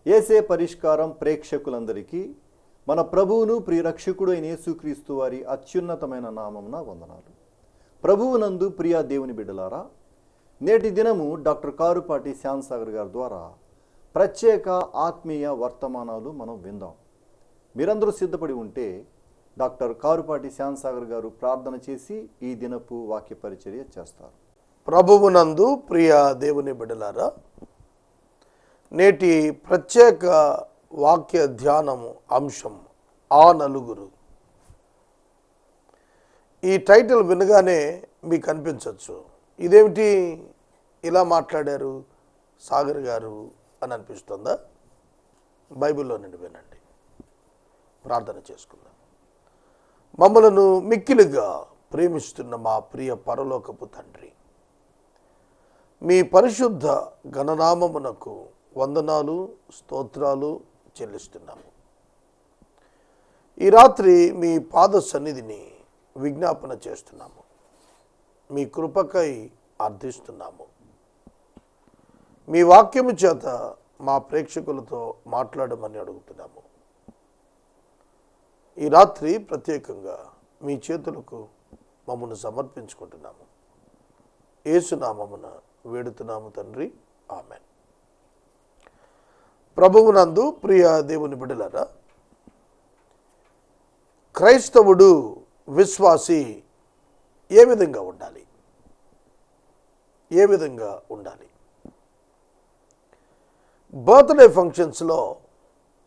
యేసే పరిష్కారం ప్రేక్షకులందరికీ మన ప్రభువును ప్రియరక్షకుడు అయిన యేసుక్రీస్తు వారి అత్యున్నతమైన నామమున వందనాలు. ప్రభువునందు ప్రియ దేవుని బిడ్డలారా, నేటి దినము డాక్టర్ కారుపాటి శ్యాంసాగర్ గారి ద్వారా ప్రత్యేక ఆత్మీయ వర్తమానాలు మనం విందాం. మీరందరూ సిద్ధపడి ఉంటే డాక్టర్ కారుపాటి శ్యాంసాగర్ గారు ప్రార్థన చేసి ఈ దినపు వాక్య పరిచర్య చేస్తారు. ప్రభువునందు ప్రియ దేవుని బిడ్డలారా, నేటి ప్రత్యేక వాక్య ధ్యానము అంశం ఆ నలుగురు. ఈ టైటిల్ వినగానే మీకు అనిపించవచ్చు, ఇదేమిటి ఇలా మాట్లాడారు సాగర్ గారు అని అనిపిస్తుందా? బైబిల్లో నుండి వినండి, ప్రార్థన చేసుకుందాం. మమ్మలను మిక్కిలిగా ప్రేమిస్తున్న మా ప్రియ పరలోకపు తండ్రి, మీ పరిశుద్ధ ఘననామమునకు వందనాలు స్తోత్రాలు చెల్లిస్తున్నాము. ఈ రాత్రి మీ పాద సన్నిధిని విజ్ఞాపన చేస్తున్నాము. మీ కృపకై అర్థిస్తున్నాము. మీ వాక్యము చేత మా ప్రేక్షకులతో మాట్లాడమని అడుగుతున్నాము. ఈ రాత్రి ప్రత్యేకంగా మీ చేతులకు మమ్మల్ని సమర్పించుకుంటున్నాము. యేసునామమున వేడుతున్నాము తండ్రి, ఆమెన్. ప్రభువునందు ప్రియ దేవుని బిడ్డలారా, క్రైస్తవుడు విశ్వాసి ఏ విధంగా ఉండాలి? ఏ విధంగా ఉండాలి? బర్త్డే ఫంక్షన్స్లో,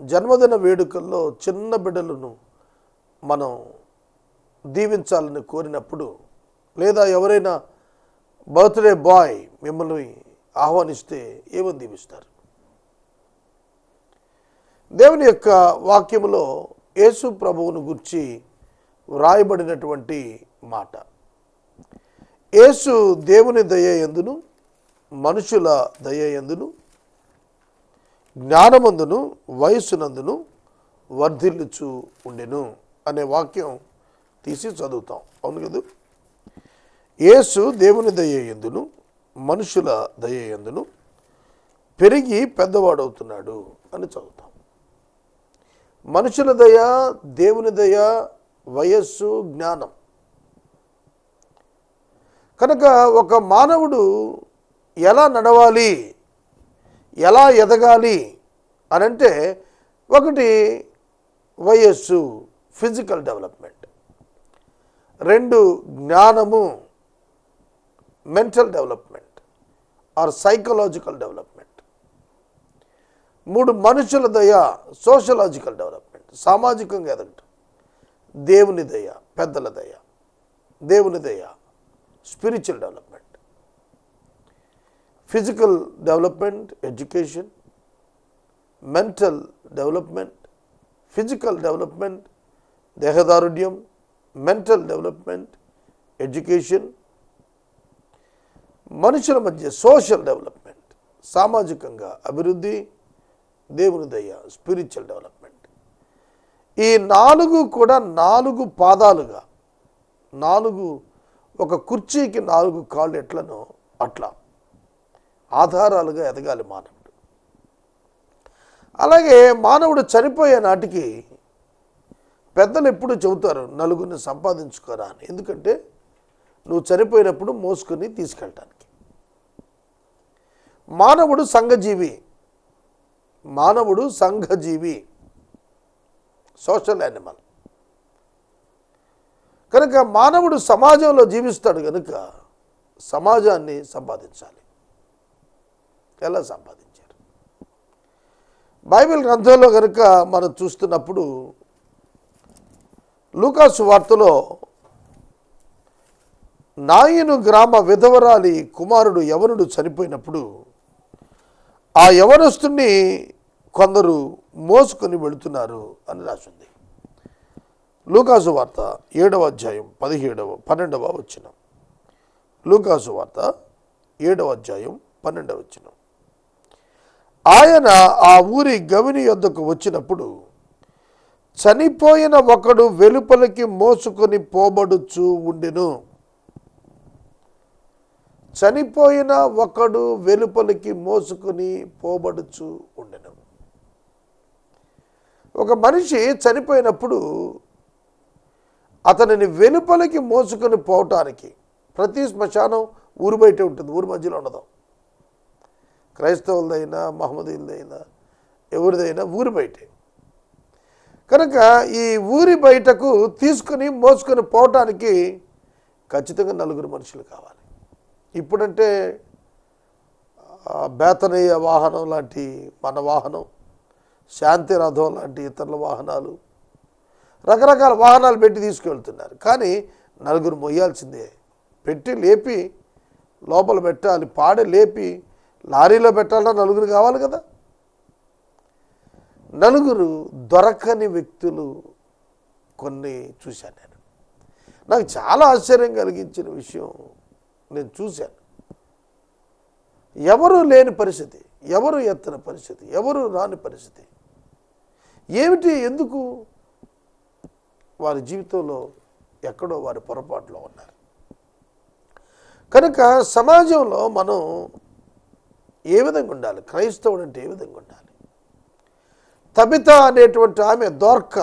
జన్మదిన వేడుకల్లో చిన్న బిడ్డలను మనం దీవించాలని కోరినప్పుడు, లేదా ఎవరైనా బర్త్డే బాయ్ మిమ్మల్ని ఆహ్వానిస్తే ఏమని దీవిస్తారు? దేవుని యొక్క వాక్యములో యేసు ప్రభువును గురించి వ్రాయబడినటువంటి మాట, యేసు దేవుని దయ యందును మనుషుల దయ యందును జ్ఞానమందును వయస్సునందును వర్ధిల్లుచు ఉండెను అనే వాక్యం తీసి చదువుతాం. అవును కదా? యేసు దేవుని దయ యందును మనుషుల దయ యందును పెరిగి పెద్దవాడవుతున్నాడు అని చదువుతాం. మనుషుల దయ, దేవుని దయ, వయస్సు, జ్ఞానం. కనుక ఒక మానవుడు ఎలా నడవాలి, ఎలా ఎదగాలి అనంటే, ఒకటి వయస్సు, ఫిజికల్ డెవలప్మెంట్. రెండు జ్ఞానము, mental development or psychological development. మూడు మనుషుల దయ, సోషలాజికల్ డెవలప్మెంట్, సామాజికంగా ఎదగటం. దేవుని దయ, పెద్దల దయ. దేవుని దయ, spiritual development. Physical development, education. Mental development, physical development, దేహదారుఢ్యం. Mental development, education. మనుషుల మధ్య సోషల్ డెవలప్మెంట్, సామాజికంగా అభివృద్ధి. దేవుని దయ, స్పిరిచువల్ డెవలప్మెంట్. ఈ నాలుగు కూడా నాలుగు పాదాలుగా, ఒక కుర్చీకి నాలుగు కాళ్ళు ఎట్లనో అట్లా ఆధారాలుగా ఎదగాలి మానవుడు. అలాగే మానవుడు చనిపోయే నాటికి పెద్దలు ఎప్పుడు చెబుతారు, నలుగురిని సంపాదించుకోరా అని. ఎందుకంటే నువ్వు చనిపోయినప్పుడు మోసుకొని తీసుకెళ్ళటానికి. మానవుడు సంఘజీవి, సోషల్ యానిమల్. కనుక మానవుడు సమాజంలో జీవిస్తాడు కనుక సమాజాన్ని సంపాదించాలి. ఎలా సంపాదించారు? బైబిల్ గ్రంథంలో కనుక మనం చూస్తున్నప్పుడు, లూకాసు వార్తలో నాయను గ్రామ విధవరాలి కుమారుడు యవనుడు చనిపోయినప్పుడు ఆ యవనస్తుని కొందరు మోసుకొని వెళుతున్నారు అని రాసింది. లూకాసు వార్త 7వ అధ్యాయం 12వ వచనం. లూకాసు వార్త 7వ అధ్యాయం 12వ వచనం. ఆయన ఆ ఊరి గవిని యొద్దకు వచ్చినప్పుడు చనిపోయిన ఒకడు వెలుపలికి మోసుకొని పోబడుచు ఉండెను. చనిపోయిన ఒకడు వెలుపలికి మోసుకొని పోబడుచు ఉండెను. ఒక మనిషి చనిపోయినప్పుడు అతనిని వెలుపలికి మోసుకొని పోవటానికి ప్రతి శ్మశానం ఊరు బయటే ఉంటుంది, ఊరి మధ్యలో ఉండదు. క్రైస్తవులదైనా మహమ్మదీయులదైనా ఎవరిదైనా ఊరి బయటే. కనుక ఈ ఊరి బయటకు తీసుకుని మోసుకొని పోవటానికి ఖచ్చితంగా 4 మనుషులు కావాలి. ఇప్పుడంటే బేతనీయ వాహనం లాంటి మన వాహనం, శాంతి రథం లాంటి ఇతరుల వాహనాలు, రకరకాల వాహనాలు పెట్టి తీసుకువెళ్తున్నారు. కానీ 4 మొయ్యాల్సిందే. పెట్టి లేపి లోపల పెట్టాలి, పాడి లేపి లారీలో పెట్టాలన్నా 4 కావాలి కదా. 4 దొరకని వ్యక్తులు కొన్ని చూశాను నేను. నాకు చాలా ఆశ్చర్యం కలిగించిన విషయం నేను చూశాను. ఎవరు లేని పరిస్థితి, ఎవరు ఎత్తని పరిస్థితి, ఎవరు రాని పరిస్థితి. ఏమిటి, ఎందుకు? వారి జీవితంలో ఎక్కడో వారి పొరపాటులో ఉన్నారు. కనుక సమాజంలో మనం ఏ విధంగా ఉండాలి, క్రైస్తవుడు అంటే ఏ విధంగా ఉండాలి? తబిత అనేటువంటి ఆమె దోర్క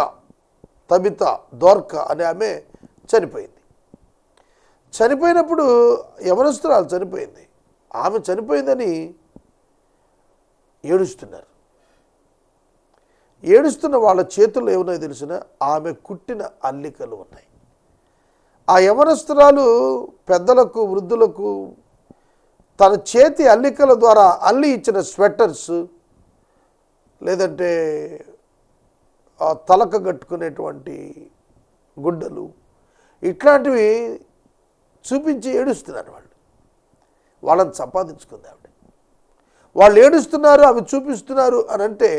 అనే ఆమె చనిపోయింది. చనిపోయినప్పుడు యవనస్తురాలు చనిపోయింది. ఆమె చనిపోయిందని ఏడుస్తున్నారు. ఏడుస్తున్న వాళ్ళ చేతుల్లో ఏమున్నాయో తెలిసిన ఆమె కుట్టిన అల్లికలు ఉన్నాయి. ఆ యవనస్తురాలు పెద్దలకు వృద్ధులకు తన చేతి అల్లికల ద్వారా అల్లి ఇచ్చిన స్వెటర్స్, లేదంటే తలకు కట్టుకునేటువంటి గుడ్డలు, ఇట్లాంటివి చూపించి ఏడుస్తున్నారు. వాళ్ళని సంపాదించుకుంది ఆవిడ. వాళ్ళు ఏడుస్తున్నారు, అవి చూపిస్తున్నారు అని అంటే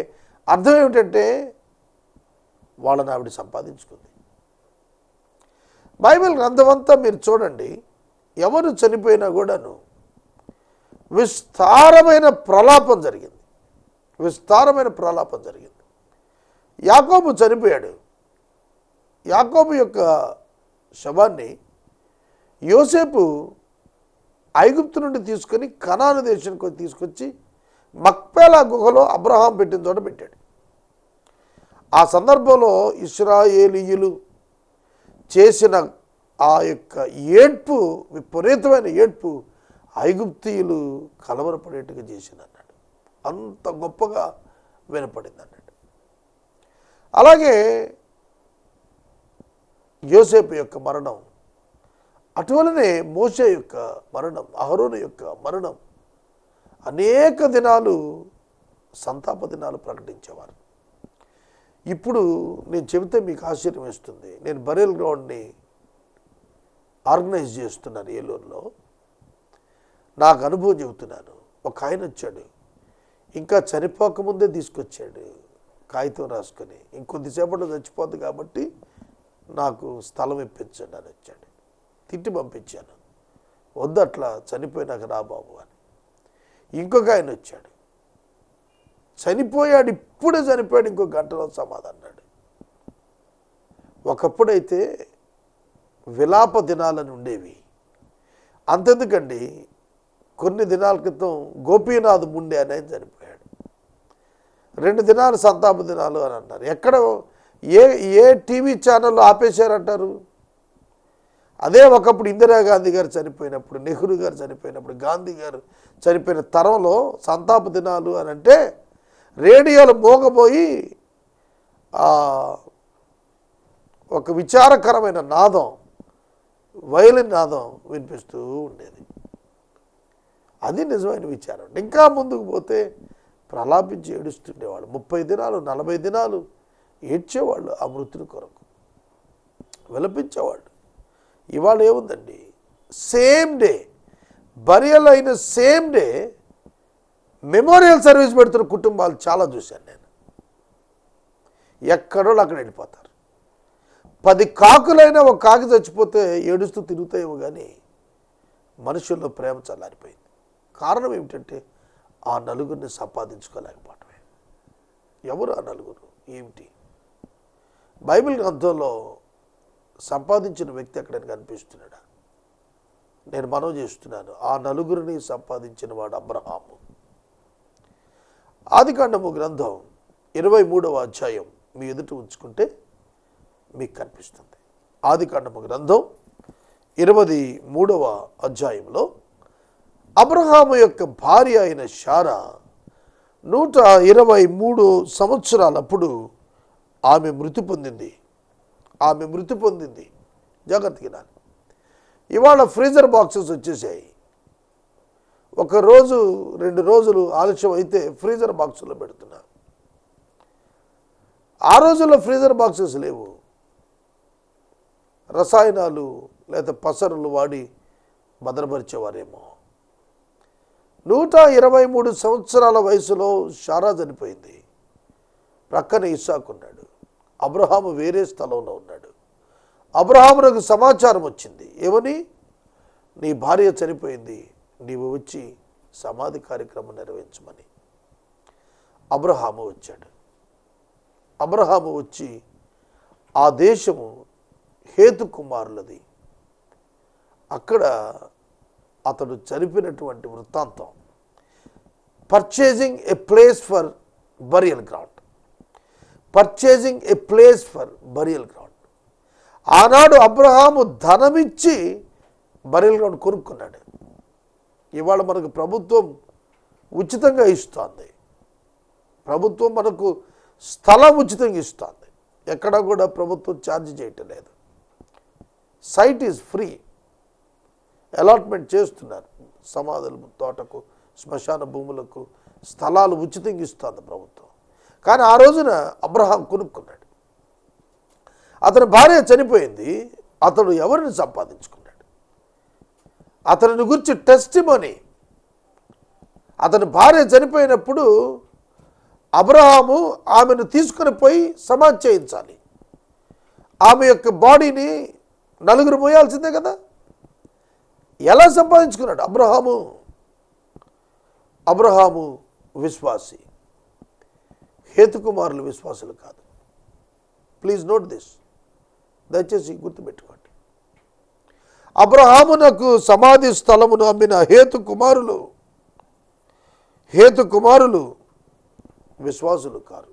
అర్థం ఏమిటంటే వాళ్ళని ఆవిడ సంపాదించుకుంది. బైబిల్ గ్రంథమంతా మీరు చూడండి, ఎవరు చనిపోయినా కూడాను విస్తారమైన ప్రలాపం జరిగింది. యాకోబు చనిపోయాడు. యాకోబు యొక్క శవాన్ని యోసేపు ఐగుప్తు నుండి తీసుకొని కనాను దేశానికి తీసుకొచ్చి మక్పేలా గుహలో అబ్రహాం పెట్టిన చోట పెట్టాడు. ఆ సందర్భంలో ఇశ్రాయేలీయులు చేసిన ఆ యొక్క ఏడ్పు, విపరీతమైన ఏడ్పు ఐగుప్తీయులు కలవరపడేట్టుగా చేసింది అన్నాడు. అంత గొప్పగా వినపడింది అన్నాడు. అలాగే యోసేపు యొక్క మరణం, అటువలనే మోషే యొక్క మరణం, అహరోను యొక్క మరణం, అనేక దినాలు సంతాప దినాలు ప్రకటించేవారు. ఇప్పుడు నేను చెబితే మీకు ఆశ్చర్యం వేస్తుంది. నేను బరియల్ గ్రౌండ్ని ఆర్గనైజ్ చేస్తున్నాను ఏలూరులో. నాకు అనుభవం చెబుతున్నాను. ఒక ఆయన వచ్చాడు, ఇంకా చనిపోకముందే తీసుకొచ్చాడు కాగితం రాసుకొని, ఇంకొద్దిసేపట్లో చచ్చిపోద్ది కాబట్టి నాకు స్థలం ఇప్పించండి అని వచ్చాడు. తిట్టి పంపించాను, వద్దు అట్లా చనిపోయినాక రా బాబు అని. ఇంకొక ఆయన వచ్చాడు, చనిపోయాడు, ఇప్పుడే చనిపోయాడు, ఇంకో గంటలో సమాధి అన్నాడు. ఒకప్పుడైతే విలాప దినాలని ఉండేవి. అంతెందుకండి, కొన్ని దినాల క్రితం గోపీనాథ్ ముండే అని ఆయన చనిపోయాడు. 2 దినాలు సంతాప దినాలు అని అన్నారు. ఎక్కడ ఏ టీవీ ఛానల్లో ఆపేశారంటారు? అదే ఒకప్పుడు ఇందిరాగాంధీ గారు చనిపోయినప్పుడు, నెహ్రూ గారు చనిపోయినప్పుడు, గాంధీ గారు చనిపోయిన తరంలో సంతాప దినాలు అని అంటే రేడియోలు మోగబోయి ఒక విచారకరమైన నాదం, వయలిన్ నాదం వినిపిస్తూ ఉండేది. అది నిజమైన విచారం. ఇంకా ముందుకు పోతే ప్రలాపించి ఏడుస్తుండేవాళ్ళు. 30 దినాలు 40 దినాలు ఏడ్చేవాళ్ళు ఆ మృతుని కొరకు, విలపించేవాళ్ళు. ఇవాళ ఏముందండి, సేమ్ డే బరియల్ అయిన సేమ్ డే మెమోరియల్ సర్వీస్ పెడుతున్న కుటుంబాలు చాలా చూశాను నేను. ఎక్కడో అక్కడ వెళ్ళిపోతారు. 10 కాకులైనా ఒక కాకి చచ్చిపోతే ఏడుస్తూ తిరుగుతాయేమో కానీ మనుషుల్లో ప్రేమ చల్లారిపోయింది. కారణం ఏమిటంటే ఆ నలుగురిని సంపాదించుకోలేకపోవటమే. ఎవరు ఆ నలుగురు, ఏమిటి? బైబిల్ గ్రంథంలో సంపాదించిన వ్యక్తి ఎక్కడైనా కనిపిస్తున్నాడా? నేను మనవి చేస్తున్నాను, ఆ నలుగురిని సంపాదించిన వాడు అబ్రహాము. ఆదికాండము గ్రంథం 23వ అధ్యాయం మీ ఎదుట ఉంచుకుంటే మీకు కనిపిస్తుంది. ఆదికాండము గ్రంథం 23వ అధ్యాయంలో అబ్రహాము యొక్క భార్య అయిన శారా 123 సంవత్సరాలప్పుడు ఆమె మృతి పొందింది. జాగ్రత్తగా వినాలి. ఇవాళ ఫ్రీజర్ బాక్సెస్ వచ్చేసాయి. 1 రోజు 2 రోజులు ఆలస్యం అయితే ఫ్రీజర్ బాక్సుల్లో పెడుతున్నారు. ఆ రోజుల్లో ఫ్రీజర్ బాక్సెస్ లేవు. రసాయనాలు లేదా పసరులు వాడి భద్రపరిచేవారేమో. 123 సంవత్సరాల వయసులో శారా చనిపోయింది. ప్రక్కన ఇస్సాకు ఉన్నాడు. అబ్రహాము వేరే స్థలంలో ఉన్నాడు. అబ్రహామునకు సమాచారం వచ్చింది. ఏమని? నీ భార్య చనిపోయింది, నీవు వచ్చి సమాధి కార్యక్రమం నెరవేర్చమని. అబ్రహాము వచ్చాడు. అబ్రహాము వచ్చి ఆ దేశము హేతు కుమారులది. అక్కడ అతడు చనిపోయినటువంటి వృత్తాంతం. Purchasing A place for burial ground. ఆనాడు అబ్రహాము ధనమిచ్చి బరియల్ గ్రౌండ్ కొనుక్కున్నాడు. ఇవాళ మనకు ప్రభుత్వం ఉచితంగా ఇస్తుంది. ప్రభుత్వం మనకు స్థలం ఉచితంగా ఇస్తుంది. ఎక్కడ కూడా ప్రభుత్వం ఛార్జ్ చేయటం లేదు. Site is free. అలాట్మెంట్ చేస్తున్నారు. సమాధుల తోటకు, శ్మశాన భూములకు స్థలాలు ఉచితంగా ఇస్తుంది ప్రభుత్వం. కానీ ఆ రోజున అబ్రహాం కొనుక్కున్నాడు. అతని భార్య చనిపోయింది. అతడు ఎవరిని సంపాదించుకున్నాడు? అతని గురించి టెస్టిమనీ. అతని భార్య చనిపోయినప్పుడు అబ్రహాము ఆమెను తీసుకొని పోయి సమాధి చేయించాలి. ఆమె యొక్క బాడీని నలుగురు మోయాల్సిందే కదా. ఎలా సంపాదించుకున్నాడు? అబ్రహాము విశ్వాసి. హేతుకుమారులు విశ్వాసులు కాదు. Please note this. దయచేసి గుర్తుపెట్టుకోండి. అబ్రహామునకు సమాధి స్థలమును అమ్మిన హేతుకుమారులు విశ్వాసులు కారు.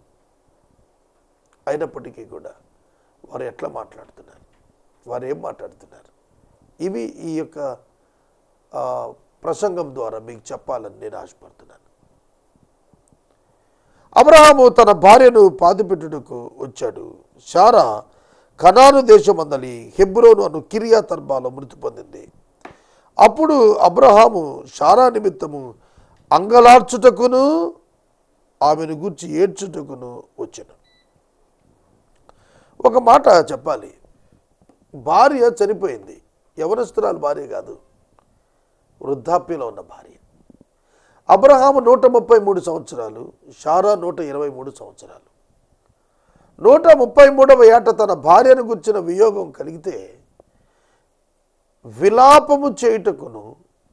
అయినప్పటికీ కూడా వారు ఎట్లా మాట్లాడుతున్నారు, వారు ఏం మాట్లాడుతున్నారు, ఇవి ఈ యొక్క ప్రసంగం ద్వారా మీకు చెప్పాలని నేను ఆశపడుతున్నాను. అబ్రహాము తన భార్యను పాతిపెట్టుటకు వచ్చాడు. శారా కనాను దేశమందలి హెబ్రోను అను కిర్యాత్ అర్బాలో మృతి పొందింది. అప్పుడు అబ్రహాము శారా నిమిత్తము అంగలార్చుటకును ఆమెను గూర్చి ఏడ్చుటకును వచ్చాను. ఒక మాట చెప్పాలి. భార్య చనిపోయింది. యవనస్తురాలు భార్య కాదు, వృద్ధాప్యంలో ఉన్న భార్య. అబ్రహాము 133 సంవత్సరాలు, శారా 123 సంవత్సరాలు. 133వ ఏట తన భార్యను గుర్చిన వియోగం కలిగితే విలాపము చేయుటకును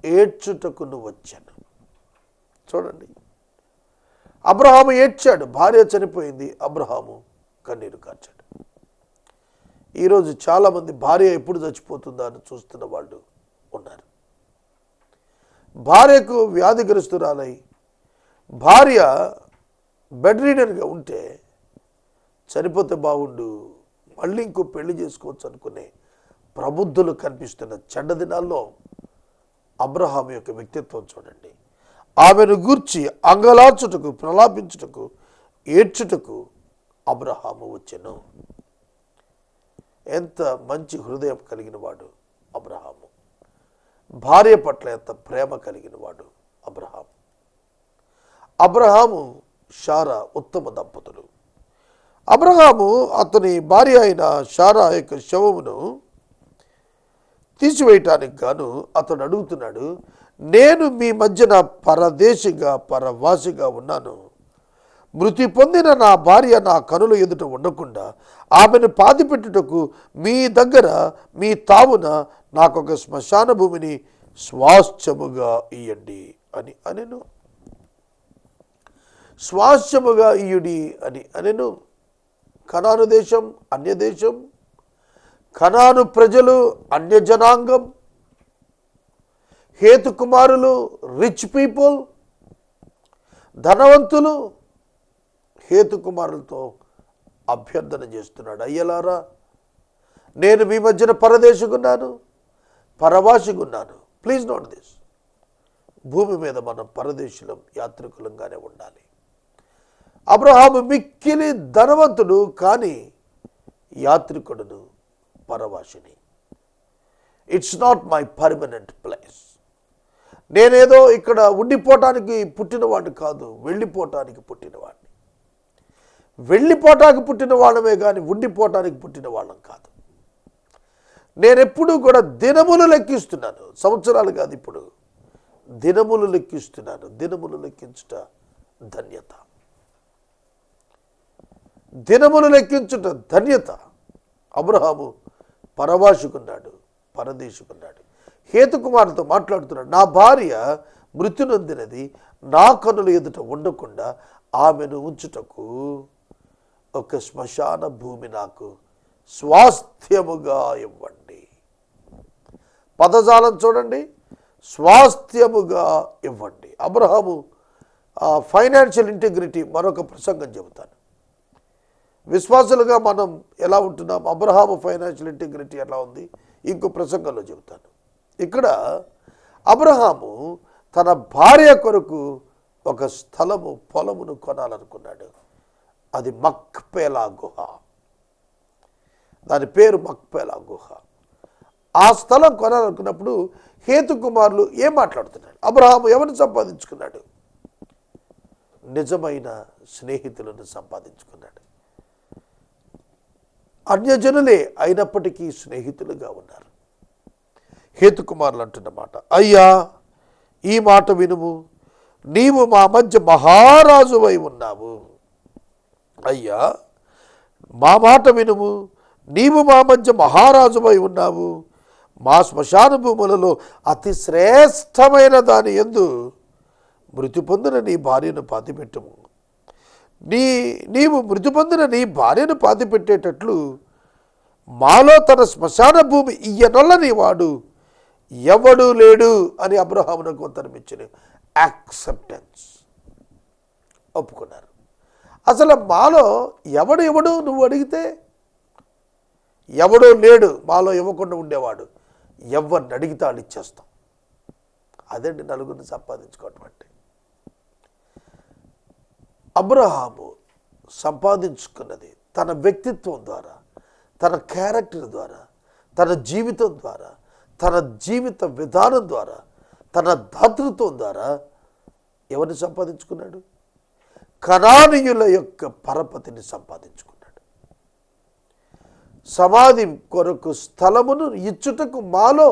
ఏడ్చుటకును వచ్చాను. చూడండి, అబ్రహాము ఏడ్చాడు. భార్య చనిపోయింది. అబ్రహాము కన్నీరు కార్చాడు. ఈరోజు చాలామంది భార్య ఎప్పుడు చచ్చిపోతుందా అని చూస్తున్న వాళ్ళు ఉన్నారు. భార్యకు వ్యాధిగ్రస్తురాలై భార్య బెడ్ రీడర్గా ఉంటే చనిపోతే బాగుండు, మళ్ళీ ఇంకో పెళ్లి చేసుకోవచ్చు అనుకునే ప్రబుద్ధులు కనిపిస్తున్న చెడ్డ దినాల్లో అబ్రహాము యొక్క వ్యక్తిత్వం చూడండి. ఆమెను గూర్చి అంగలార్చుటకు, ప్రలాపించుటకు, ఏడ్చుటకు అబ్రహాము వచ్చెను. ఎంత మంచి హృదయం కలిగిన వాడు అబ్రహాము. భార్య పట్ల ఎంత ప్రేమ కలిగిన వాడు అబ్రహాము. శారా ఉత్తమ దంపతులు. అబ్రహాము అతని భార్య అయిన శారా యొక్క శవమును తీసివేయటానికి గాను అతడు అడుగుతున్నాడు, నేను మీ మధ్యన పరవాసిగా ఉన్నాను. మృతి పొందిన నా భార్య నా కనుల ఎదుట ఉండకుండా ఆమెను పాతిపెట్టుటకు మీ దగ్గర మీ తావున నాకొక శ్మశాన భూమిని స్వాస్థ్యముగా ఇయ్యండి అని అనెను. స్వాస్థ్యముగా ఇయ్యుడి అని అనెను. కనాను దేశం అన్యదేశం, కనాను ప్రజలు అన్యజనాంగం, హేతు కుమారులు రిచ్ పీపుల్, ధనవంతులు హేతు కుమారులతో అభ్యర్థన చేస్తున్నాడు. అయ్యలారా, నేను మీ మధ్యన పరదేశికున్నాను, పరవాసికున్నాను. Please note this. భూమి మీద మనం పరదేశులం, యాత్రికులంగానే ఉండాలి. అబ్రహాము మిక్కిలి ధనవంతుడు, కానీ యాత్రికుడును, పరవాసిని. It's not my permanent place. నేనేదో ఇక్కడ ఉండిపోవటానికి పుట్టినవాడిని కాదు, వెళ్ళిపోవటానికి పుట్టినవాడిని. వెళ్ళిపోవటానికి పుట్టిన వాళ్ళమే కానీ ఉండిపోవటానికి పుట్టిన వాళ్ళం కాదు. నేనెప్పుడూ కూడా దినములు లెక్కిస్తున్నాను, సంవత్సరాలు కాదు, ఇప్పుడు దినములు లెక్కిస్తున్నాను. దినములు లెక్కించుట ధన్యత. దినములు లెక్కించుట ధన్యత. అబ్రహాము పరవాసుకున్నాడు, పరదేశుకున్నాడు. హేతుకుమారుతో మాట్లాడుతున్నాడు. నా భార్య మృతి నొందినది, నా కనుల ఎదుట ఉండకుండా ఆమెను ఉంచుటకు ఒక శ్మశాన భూమి నాకు స్వాస్థ్యముగా ఇవ్వండి. పదజాలం చూడండి, స్వాస్థ్యముగా ఇవ్వండి. అబ్రహాము ఫైనాన్షియల్ ఇంటిగ్రిటీ మరొక ప్రసంగం చెబుతాను. విశ్వాసులుగా మనం ఎలా ఉంటున్నాం, అబ్రహాము ఫైనాన్షియల్ ఇంటిగ్రిటీ ఎలా ఉంది, ఇంకో ప్రసంగంలో చెబుతాను. ఇక్కడ అబ్రహాము తన భార్య కొరకు ఒక స్థలము, పొలమును కొనాలనుకున్నాడు. అది మక్పేలా గుహ. దాని పేరు మక్పేలా గుహ. ఆ స్థలం కొనాలనుకున్నప్పుడు హేతు కుమారులు ఏం మాట్లాడుతున్నాడు? అబ్రహాము ఎవరిని సంపాదించుకున్నాడు? నిజమైన స్నేహితులను సంపాదించుకున్నాడు. అన్యజనులే అయినప్పటికీ స్నేహితులుగా ఉన్నారు. హేతుకుమారులు అంటున్నమాట, అయ్యా ఈ మాట వినుము, నీవు మా మధ్య మహారాజువై ఉన్నావు. అయ్యా మా మాట వినుము, నీవు మా మధ్య మహారాజువై ఉన్నావు. మా శ్మశాన భూములలో అతి శ్రేష్టమైన దాని యందు మృతి పొందిన నీ భార్యను పాతిపెట్టుము. నీవు మృతి పొందిన నీ భార్యను పాతిపెట్టేటట్లు మాలో తన శ్మశాన భూమి ఇయ్యనొల్లని వాడు ఎవడు లేడు అని అబ్రహామునకు ఉత్తరమిచ్చిన. యాక్సెప్టెన్స్, ఒప్పుకున్నారు. అసలు మాలో ఎవడు నువ్వు అడిగితే ఎవడో లేడు మాలో ఇవ్వకుండా ఉండేవాడు. ఎవరిని అడిగితే వాళ్ళు ఇచ్చేస్తాం. అదండి నలుగురిని సంపాదించుకోవటం అంటే. అబ్రహాము సంపాదించుకున్నది తన వ్యక్తిత్వం ద్వారా, తన క్యారెక్టర్ ద్వారా, తన జీవితం ద్వారా, తన జీవిత విధానం ద్వారా, తన దాతృత్వం ద్వారా ఎవరిని సంపాదించుకున్నాడు? కనానీయుల యొక్క పరపతిని సంపాదించుకున్నాడు. సమాధి కొరకు స్థలమును ఇచ్చుటకు మాలో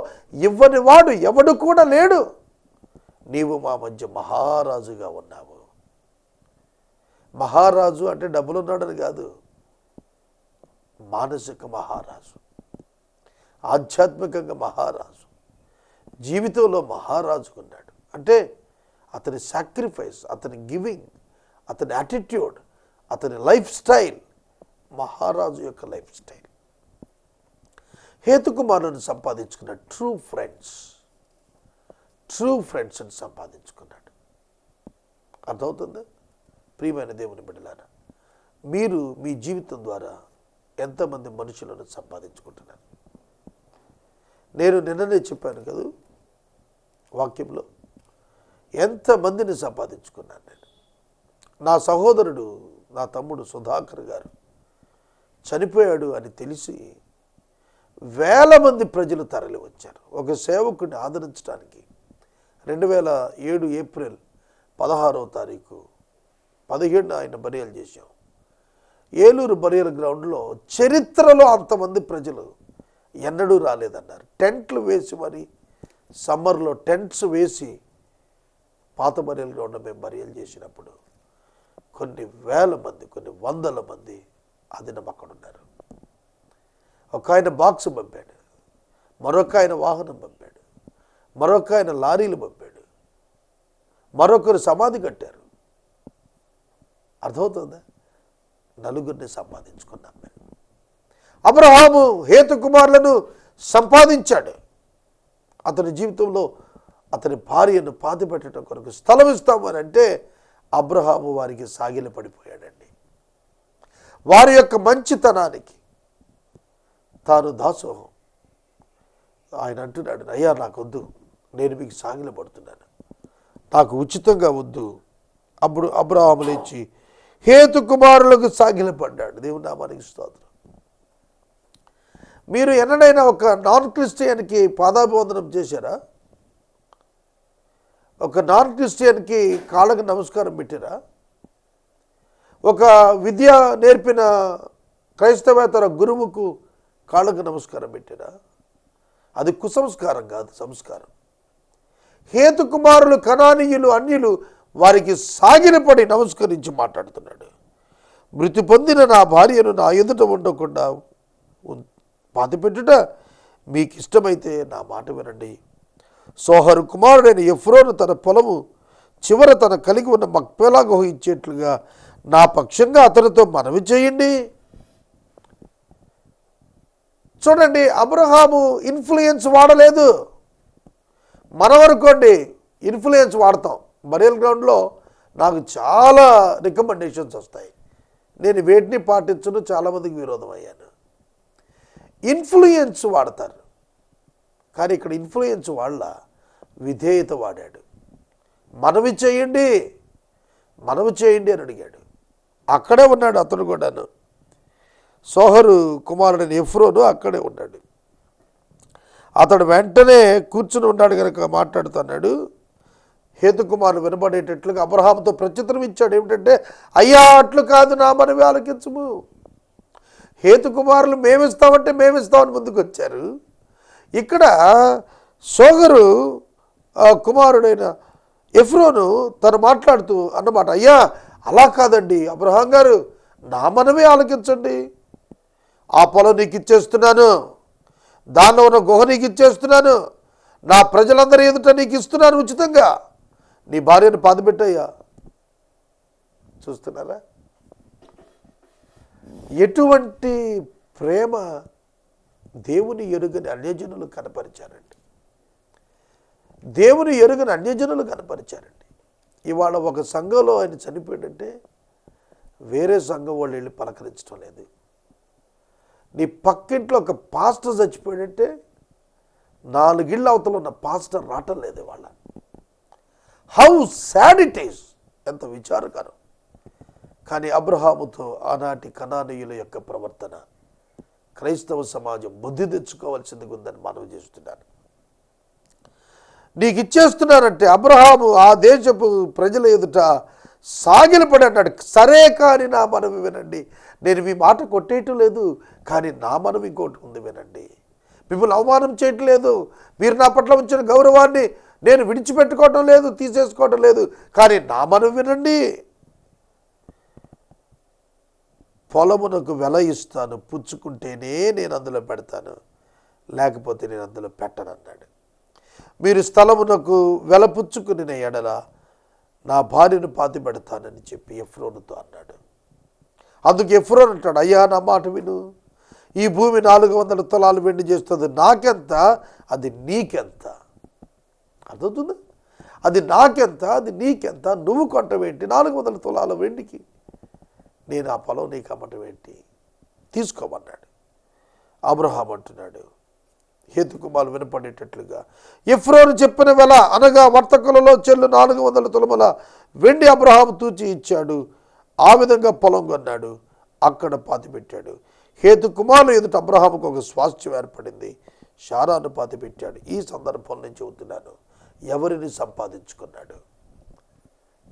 ఇవ్వని వాడు ఎవడు కూడా లేడు. నీవు మా మధ్య మహారాజుగా ఉన్నావు. మహారాజు అంటే డబ్బులున్నాడని కాదు, మానసిక మహారాజు, ఆధ్యాత్మికంగా మహారాజు, జీవితంలో మహారాజు ఉన్నాడు. అంటే అతని సాక్రిఫైస్, అతని గివింగ్, అతని యాటిట్యూడ్, అతని లైఫ్ స్టైల్ మహారాజు యొక్క లైఫ్ స్టైల్. హేతుకుమారులను సంపాదించుకున్నాడు. ట్రూ ఫ్రెండ్స్ని సంపాదించుకున్నాడు. అర్థమవుతుందా? ప్రియమైన దేవుని బిడ్డలారా, మీరు మీ జీవితం ద్వారా ఎంతమంది మనుషులను సంపాదించుకుంటున్నారు? నేను నిన్ననే చెప్పాను కదా వాక్యంలో, ఎంతమందిని సంపాదించుకున్నాను నేను. నా సహోదరుడు, నా తమ్ముడు సుధాకర్ గారు చనిపోయాడు అని తెలిసి వేల మంది ప్రజలు తరలి వచ్చారు ఒక సేవకుడిని ఆదరించడానికి. 2007 ఏప్రిల్ 16వ తారీఖు 17 ఆయన బరియలు చేశాం. ఏలూరు బరియల్ గ్రౌండ్లో చరిత్రలో అంతమంది ప్రజలు ఎన్నడూ రాలేదన్నారు. టెంట్లు వేసి, మరి సమ్మర్లో టెంట్స్ వేసి పాత బరియల్ గ్రౌండ్లో మేము బరియలు చేసినప్పుడు కొన్ని వేల మంది, కొన్ని వందల మంది అదినం అక్కడ ఉన్నారు. ఒక ఆయన బాక్స్ పంపాడు, మరొక ఆయన వాహనం పంపాడు, మరొక ఆయన లారీలు పంపాడు, మరొకరు సమాధి కట్టారు. అర్థమవుతుందా? నలుగురిని సంపాదించుకున్నాం మేము. అబ్రహాము హేతుకుమారులను సంపాదించాడు. అతని జీవితంలో అతని భార్యను పాతిపెట్టడం కొరకు స్థలం ఇస్తామని అంటే అబ్రహాము వారికి సాగిల పడిపోయాడండి. వారి యొక్క మంచితనానికి తాను దాసోహం. ఆయన అంటున్నాడు, అయ్యా నాకు వద్దు, నేను మీకు సాగిలపడుతున్నాను, నాకు ఉచితంగా వద్దు. అప్పుడు అబ్రహాము లేచి హేతు కుమారులకు సాగిలపడ్డాడు. దేవుని నామానికి స్తోత్రం. మీరు ఎన్నడైనా ఒక నాన్ క్రిస్టియన్కి పాదాభివందనం చేశారా? ఒక నాన్ క్రిస్టియన్కి కాళ్ళకు నమస్కారం పెట్టారా? ఒక విద్య నేర్పిన క్రైస్తవేతర గురువుకు కాళ్ళకు నమస్కారం పెట్టారా? అది కుసంస్కారం కాదు, సంస్కారం. హేతు కుమారులు కనానీయులు అన్యులు వారికి సాగిలపడి నమస్కరించి మాట్లాడుతున్నాడు. మృతి పొందిన నా భార్యను నా ఎదుట ఉండకుండా పాతిపెట్టుట మీకు ఇష్టమైతే నా మాట వినండి. సోహరు కుమారుడైన ఎఫ్రోను తన పొలము చివర తన కలిగి ఉన్న మక్పేలా గుహ ఇచ్చేట్లుగా నా పక్షంగా అతనితో మనవి చేయండి. చూడండి, అబ్రహాము ఇన్ఫ్లుయెన్స్ వాడలేదు. మనం అనుకోండి ఇన్ఫ్లుయెన్స్ వాడతాం. బరియల్ గ్రౌండ్లో నాకు చాలా రికమెండేషన్స్ వస్తాయి, నేను వేటిని పాటించను, చాలామందికి విరోధం అయ్యాను. ఇన్ఫ్లుయెన్స్ వాడతారు, కానీ ఇక్కడ ఇన్ఫ్లుయెన్స్ వాళ్ళ విధేయత వాడాడు. మనవి చేయండి, మనవి చేయండి అని అడిగాడు. అక్కడే ఉన్నాడు అతను కూడాను. సోహరు కుమారుడైన ఎఫ్రోను అక్కడే ఉన్నాడు. అతడు వెంటనే కూర్చుని ఉన్నాడు కనుక మాట్లాడుతున్నాడు. హేతుకుమారుడు వినబడేటట్లుగా అబ్రహాముతో ప్రత్యుత్తరం ఇచ్చాడు. ఏమిటంటే, అయ్యా అట్లు కాదు, నా మనవి ఆలకించుము. హేతుకుమారులు మేమిస్తామంటే మేమిస్తామని ముందుకు వచ్చారు. ఇక్కడ సోగరు కుమారుడైన ఎఫ్రోను తను మాట్లాడుతూ అన్నమాట, అయ్యా అలా కాదండి అబ్రహాం గారు, నా మనవి ఆలకించండి. ఆ పొలం నీకు ఇచ్చేస్తున్నాను, దానిలో ఉన్న గుహ నీకు ఇచ్చేస్తున్నాను, నా ప్రజలందరి ఎదుట నీకు ఇస్తున్నాను ఉచితంగా, నీ భార్యను పాతిపెట్టయ్యా. చూస్తున్నారా ఎటువంటి ప్రేమ దేవుని ఎరుగని అన్యజనులు కనపరిచారండి. దేవుని ఎరుగని అన్యజనులు కనపరిచారండి. ఇవాళ ఒక సంఘంలో ఆయన చనిపోయాడంటే వేరే సంఘం వాళ్ళు వెళ్ళి పలకరించడం లేదు. నీ పక్కింట్లో ఒక పాస్టర్ చచ్చిపోయాడంటే 4 ఇళ్ళ అవతల ఉన్న పాస్టర్ రావటం లేదు ఇవాళ. హౌ సాడ్ ఇట్ ఈస్, ఎంత విచారకరం. కానీ అబ్రహాముతో ఆనాటి కనానీయుల యొక్క ప్రవర్తన క్రైస్తవ సమాజం బుద్ధి తెచ్చుకోవాల్సిందిగా ఉందని మనవి చేస్తున్నాను. నీకు ఇచ్చేస్తున్నానంటే అబ్రహాము ఆ దేశపు ప్రజల ఎదుట సాగిలపడి అన్నాడు, సరే కానీ నా మనవి వినండి. నేను మీ మాట కొట్టేయటం లేదు, కానీ నా మనవి ఇంకోటి ఉంది వినండి. మిమ్మల్ని అవమానం చేయటం లేదు, మీరు నా పట్ల ఉంచిన గౌరవాన్ని నేను విడిచిపెట్టుకోవటం లేదు, తీసేసుకోవటం లేదు, కానీ నా మనవి వినండి. పొలమునకు వెల ఇస్తాను, పుచ్చుకుంటేనే నేను అందులో పెడతాను, లేకపోతే నేను అందులో పెట్టను అన్నాడు. మీరు స్థలమునకు వెల పుచ్చుకుని ఎడల నా భార్యను పాతి పెడతానని చెప్పి ఎఫ్రోనుతో అన్నాడు. అందుకు ఎఫ్రోన్ అంటాడు, అయ్యా నా మాట విను, ఈ భూమి 400 తులాలు వెండి చేస్తుంది, నాకెంత అది నీకెంత? అర్థవుతుందా? అది నాకెంత అది నీకెంత? నువ్వు కొంటవేంటి 400 తులాల వెండికి? నేను ఆ పొలం నీకు అమ్మటం ఏంటి? తీసుకోమన్నాడు. అబ్రహాం అంటున్నాడు, హేతుకుమారులు వినపడేటట్లుగా ఎఫ్రోను చెప్పిన వెల అనగా వర్తకులలో చెల్లు 400 తులముల వెండి అబ్రహాము తూచి ఇచ్చాడు. ఆ విధంగా పొలం కొన్నాడు, అక్కడ పాతిపెట్టాడు. హేతుకుమారులు ఎదుట అబ్రహాముకు ఒక స్వాస్థ్యం ఏర్పడింది, షారాను పాతిపెట్టాడు. ఈ సందర్భం నుంచి చెబుతున్నాను, ఎవరిని సంపాదించుకున్నాడు?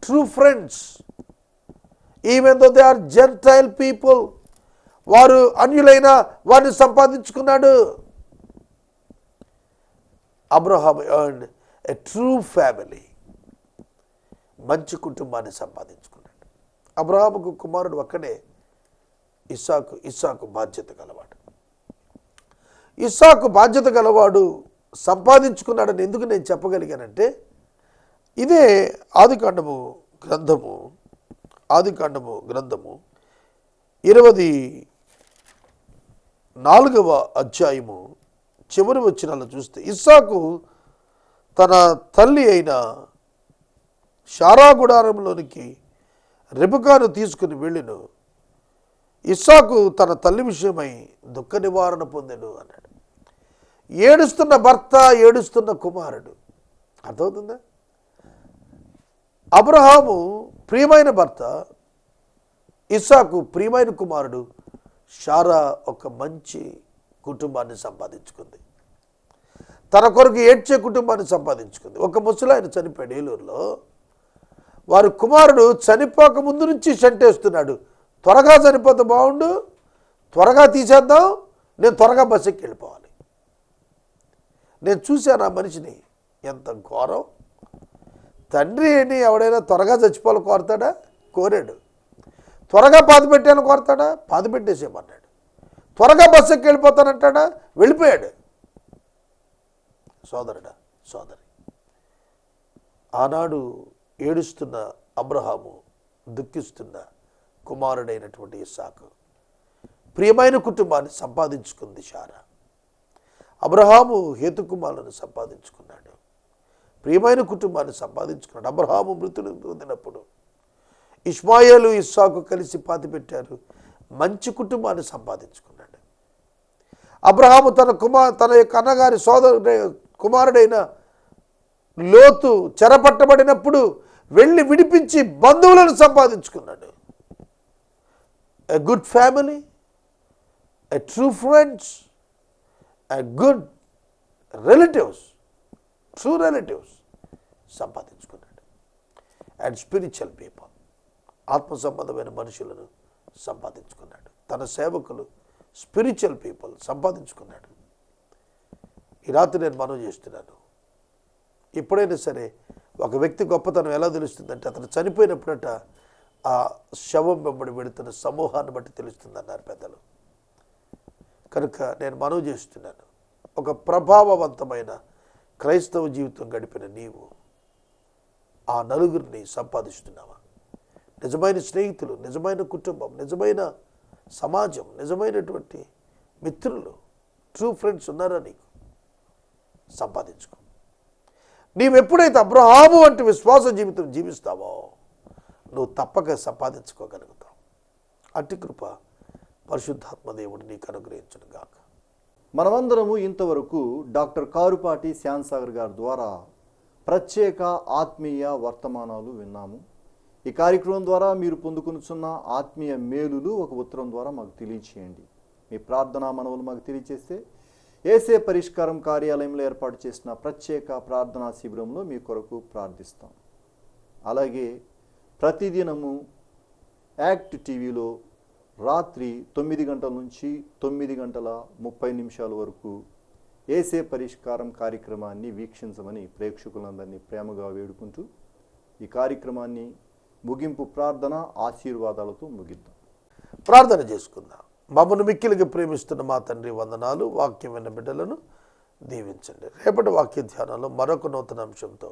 True friends, even though they are gentile people, వారు అన్యులైన వారిని సంపాదించుకున్నాడు. Abraham earned a true family, మంచి కుటుంబాన్ని సంపాదించుకున్నాడు. అబ్రహాముకు కుమారుడు ఒక్కడే, ఇస్సాకు బాధ్యత గలవాడు. ఇస్సాకు బాధ్యత గలవాడు సంపాదించుకున్నాడని ఎందుకు నేను చెప్పగలిగానంటే, ఇదే ఆదికాండము గ్రంథము 24వ అధ్యాయము చివరి వచనాలు చూస్తే, ఇస్సాకు తన తల్లి అయిన షారా గుడారంలోనికి రెబెకాను తీసుకుని వెళ్ళిను. ఇస్సాకు తన తల్లి విషయమై దుఃఖ నివారణ పొందెను అన్నాడు. ఏడుస్తున్న భర్త, ఏడుస్తున్న కుమారుడు. అర్థమవుతుందా? అబ్రహాము ప్రియమైన భర్త, ఇస్సాకు ప్రియమైన కుమారుడు. శారా ఒక మంచి కుటుంబాన్ని సంపాదించుకుంది, తన కొరకు ఏడ్చే కుటుంబాన్ని సంపాదించుకుంది. ఒక ముసలాయన చనిపోయాడు ఏలూరులో. వారి కుమారుడు చనిపోక ముందు నుంచి చెంటేస్తున్నాడు, త్వరగా చనిపోతే బాగుండు, త్వరగా తీసేద్దాం, నేను త్వరగా బస్ ఎక్కి వెళ్ళిపోవాలి. నేను చూశాను ఆ మనిషిని, ఎంత ఘోరం. తండ్రి ఏంటి, ఎవడైనా త్వరగా చచ్చిపోవాలి కోరతాడా? కోరాడు. త్వరగా పాతి పెట్టాను కోరతాడా? పాతి పెట్టేసేమన్నాడు. త్వరగా బస్ ఎక్కి వెళ్ళిపోతానంటాడా? వెళ్ళిపోయాడు. సోదరుడా, సోదరి, ఆనాడు ఏడుస్తున్న అబ్రహాము, దుఃఖిస్తున్న కుమారుడైనటువంటి ఇస్సాకు ప్రియమైన కుటుంబాన్ని సంపాదించుకుంది శారా. అబ్రహాము హేతుకుమారులను సంపాదించుకున్నాడు, ప్రియమైన కుటుంబాన్ని సంపాదించుకున్నాడు. అబ్రహాము మృతులు పొందినప్పుడు ఇష్మాయేలు, ఇస్సాకు కలిసి పాతి పెట్టారు, మంచి కుటుంబాన్ని సంపాదించుకున్నాడు. అబ్రహాము తన యొక్క అన్నగారి కుమారుడైన లోతు చెరపట్టబడినప్పుడు వెళ్ళి విడిపించి బంధువులను సంపాదించుకున్నాడు. A good family, a true friends, a good relatives, true relatives సంపాదించుకున్నాడు. అండ్ స్పిరిచువల్ పీపుల్, ఆత్మ సంబంధమైన మనుషులను సంపాదించుకున్నాడు. తన సేవకులు స్పిరిచువల్ పీపుల్ సంపాదించుకున్నాడు. ఈ రాత్రి నేను మనవి చేస్తున్నాను, ఎప్పుడైనా సరే ఒక వ్యక్తి గొప్పతనం ఎలా తెలుస్తుందంటే అతను చనిపోయినప్పుడట ఆ శవం వెంబడి వెళుతున్న సమూహాన్ని బట్టి తెలుస్తుంది అన్నారు పెద్దలు. కనుక నేను మనవి చేస్తున్నాను, ఒక ప్రభావవంతమైన క్రైస్తవ జీవితం గడిపిన నీవు ఆ నలుగురిని సంపాదిస్తున్నావా? నిజమైన స్నేహితులు, నిజమైన కుటుంబం, నిజమైన సమాజం, నిజమైనటువంటి మిత్రులు, ట్రూ ఫ్రెండ్స్ ఉన్నారా నీకు? సంపాదించుకో. నీవెప్పుడైతే అబ్రహాము వంటి విశ్వాస జీవితం జీవిస్తావో నువ్వు తప్పక సంపాదించుకోగలుగుతావు. అట్టి కృప పరిశుద్ధాత్మ దేవుడు నీకు అనుగ్రహించును గాక. మనమందరము ఇంతవరకు డాక్టర్ కారుపాటి శ్యాన్సాగర్ గారి ద్వారా ప్రత్యేక ఆత్మీయ వర్తమానాలు విన్నాము. ఈ కార్యక్రమం ద్వారా మీరు పొందుకున్న ఆత్మీయ మేలులు ఒక ఉత్తరం ద్వారా మాకు తెలియచేయండి. మీ ప్రార్థనా మనవులు మాకు తెలియచేస్తే ఏసే పరిష్కారం కార్యాలయంలో ఏర్పాటు చేసిన ప్రత్యేక ప్రార్థనా శిబిరంలో మీ కొరకు ప్రార్థిస్తాం. అలాగే ప్రతిదినము యాక్ట్ టీవీలో రాత్రి 9 గంటల నుంచి 9:30 వరకు ఏసే పరిష్కారం కార్యక్రమాన్ని వీక్షించమని ప్రేక్షకులందరినీ ప్రేమగా వేడుకుంటూ ఈ కార్యక్రమాన్ని ముగింపు ప్రార్థన ఆశీర్వాదాలతో ముగిద్దాం. ప్రార్థన చేసుకుందాం. మమ్మల్ని మిక్కిలిగా ప్రేమిస్తున్న మా తండ్రి, వందనాలు. వాక్యం విన్న బిడ్డలను దీవించండి. రేపటి వాక్య ధ్యానంలో మరొక నూతన అంశంతో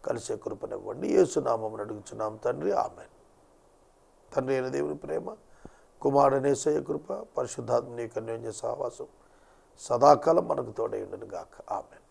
కలిసే కృపనివ్వండి. యేసు నామమున అడుగుచున్నాం తండ్రి, ఆమేన్. తండ్రి అయిన దేవుని ప్రేమ, కుమారుడైన యేసయ్య కృప, పరిశుద్ధాత్మ నీ అన్యోన్య సహవాసం సదాకాలం మనకు తోడై ఉండును గాక. ఆమేన్.